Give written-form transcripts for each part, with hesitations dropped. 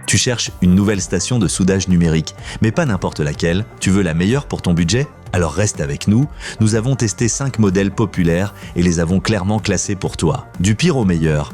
Tu cherches une nouvelle station de soudage numérique, mais pas n'importe laquelle, tu veux la meilleure pour ton budget? Alors reste avec nous, nous avons testé 5 modèles populaires et les avons clairement classés pour toi. Du pire au meilleur.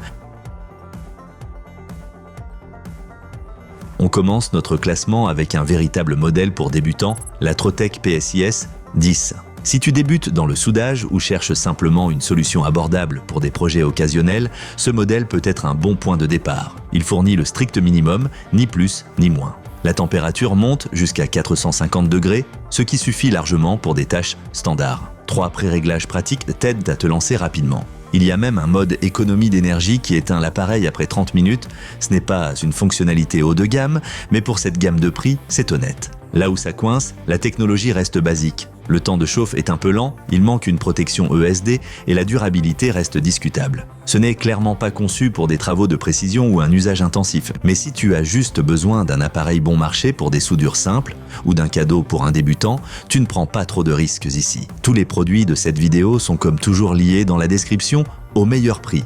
On commence notre classement avec un véritable modèle pour débutants, la Trotec PSIS 10. Si tu débutes dans le soudage ou cherches simplement une solution abordable pour des projets occasionnels, ce modèle peut être un bon point de départ. Il fournit le strict minimum, ni plus ni moins. La température monte jusqu'à 450 degrés, ce qui suffit largement pour des tâches standards. 3 pré-réglages pratiques t'aident à te lancer rapidement. Il y a même un mode économie d'énergie qui éteint l'appareil après 30 minutes. Ce n'est pas une fonctionnalité haut de gamme, mais pour cette gamme de prix, c'est honnête. Là où ça coince, la technologie reste basique. Le temps de chauffe est un peu lent, il manque une protection ESD et la durabilité reste discutable. Ce n'est clairement pas conçu pour des travaux de précision ou un usage intensif, mais si tu as juste besoin d'un appareil bon marché pour des soudures simples ou d'un cadeau pour un débutant, tu ne prends pas trop de risques ici. Tous les produits de cette vidéo sont comme toujours liés dans la description au meilleur prix.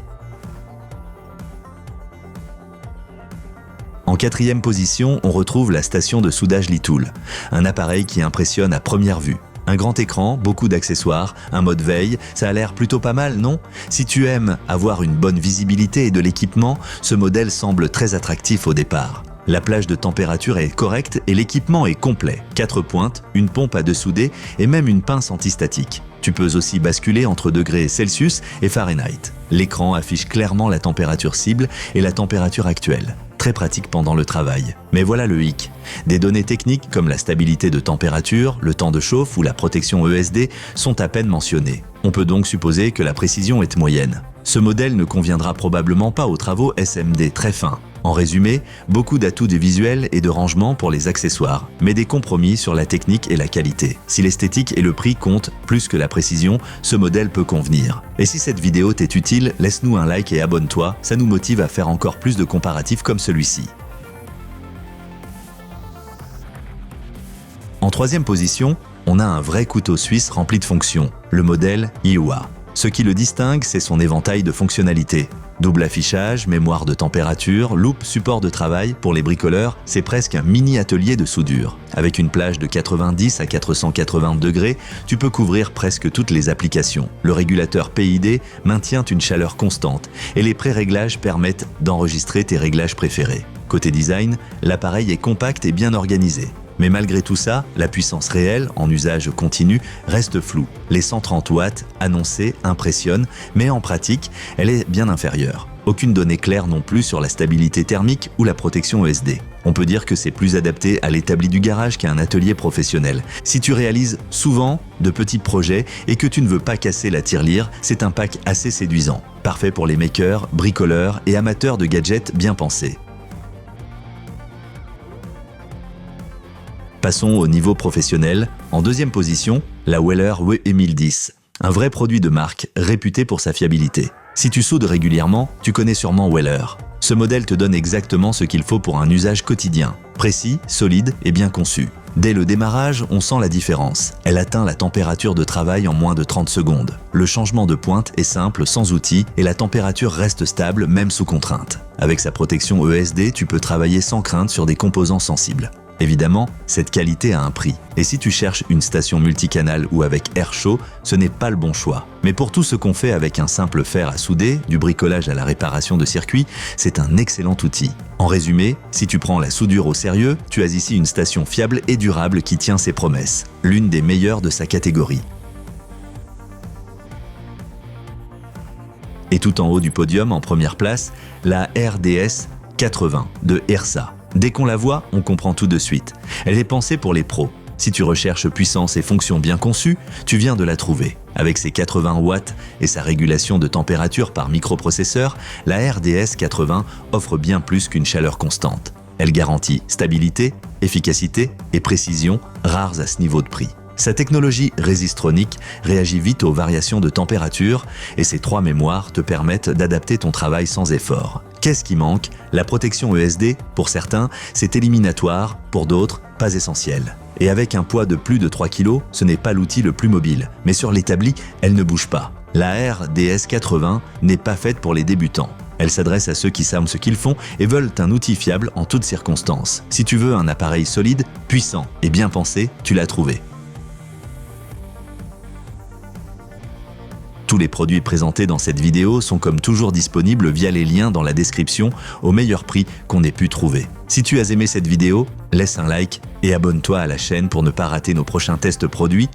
En 4e position, on retrouve la station de soudage Litool, un appareil qui impressionne à première vue. Un grand écran, beaucoup d'accessoires, un mode veille, ça a l'air plutôt pas mal, non? Si tu aimes avoir une bonne visibilité et de l'équipement, ce modèle semble très attractif au départ. La plage de température est correcte et l'équipement est complet. 4 pointes, une pompe à dessouder et même une pince antistatique. Tu peux aussi basculer entre degrés Celsius et Fahrenheit. L'écran affiche clairement la température cible et la température actuelle. Très pratique pendant le travail. Mais voilà le hic. Des données techniques comme la stabilité de température, le temps de chauffe ou la protection ESD sont à peine mentionnées. On peut donc supposer que la précision est moyenne. Ce modèle ne conviendra probablement pas aux travaux SMD très fins. En résumé, beaucoup d'atouts de visuel et de rangement pour les accessoires, mais des compromis sur la technique et la qualité. Si l'esthétique et le prix comptent plus que la précision, ce modèle peut convenir. Et si cette vidéo t'est utile, laisse-nous un like et abonne-toi, ça nous motive à faire encore plus de comparatifs comme celui-ci. En 3e position, on a un vrai couteau suisse rempli de fonctions, le modèle Iwa. Ce qui le distingue, c'est son éventail de fonctionnalités. Double affichage, mémoire de température, loupe, support de travail, pour les bricoleurs, c'est presque un mini atelier de soudure. Avec une plage de 90 à 480 degrés, tu peux couvrir presque toutes les applications. Le régulateur PID maintient une chaleur constante et les pré-réglages permettent d'enregistrer tes réglages préférés. Côté design, l'appareil est compact et bien organisé. Mais malgré tout ça, la puissance réelle, en usage continu, reste floue. Les 130 watts annoncés impressionnent, mais en pratique, elle est bien inférieure. Aucune donnée claire non plus sur la stabilité thermique ou la protection ESD. On peut dire que c'est plus adapté à l'établi du garage qu'à un atelier professionnel. Si tu réalises souvent de petits projets et que tu ne veux pas casser la tirelire, c'est un pack assez séduisant. Parfait pour les makers, bricoleurs et amateurs de gadgets bien pensés. Passons au niveau professionnel. En 2e position, la Weller WE1010. Un vrai produit de marque, réputé pour sa fiabilité. Si tu soudes régulièrement, tu connais sûrement Weller. Ce modèle te donne exactement ce qu'il faut pour un usage quotidien. Précis, solide et bien conçu. Dès le démarrage, on sent la différence. Elle atteint la température de travail en moins de 30 secondes. Le changement de pointe est simple, sans outils, et la température reste stable, même sous contrainte. Avec sa protection ESD, tu peux travailler sans crainte sur des composants sensibles. Évidemment, cette qualité a un prix. Et si tu cherches une station multicanal ou avec air chaud, ce n'est pas le bon choix. Mais pour tout ce qu'on fait avec un simple fer à souder, du bricolage à la réparation de circuits, c'est un excellent outil. En résumé, si tu prends la soudure au sérieux, tu as ici une station fiable et durable qui tient ses promesses. L'une des meilleures de sa catégorie. Et tout en haut du podium, en première place, la RDS 80 de Ersa. Dès qu'on la voit, on comprend tout de suite. Elle est pensée pour les pros. Si tu recherches puissance et fonction bien conçues, tu viens de la trouver. Avec ses 80 watts et sa régulation de température par microprocesseur, la RDS 80 offre bien plus qu'une chaleur constante. Elle garantit stabilité, efficacité et précision, rares à ce niveau de prix. Sa technologie résistronique réagit vite aux variations de température et ses 3 mémoires te permettent d'adapter ton travail sans effort. Qu'est-ce qui manque? La protection ESD, pour certains, c'est éliminatoire, pour d'autres, pas essentiel. Et avec un poids de plus de 3 kg, ce n'est pas l'outil le plus mobile, mais sur l'établi, elle ne bouge pas. La RDS 80 n'est pas faite pour les débutants. Elle s'adresse à ceux qui savent ce qu'ils font et veulent un outil fiable en toutes circonstances. Si tu veux un appareil solide, puissant et bien pensé, tu l'as trouvé. Tous les produits présentés dans cette vidéo sont comme toujours disponibles via les liens dans la description au meilleur prix qu'on ait pu trouver. Si tu as aimé cette vidéo, laisse un like et abonne-toi à la chaîne pour ne pas rater nos prochains tests produits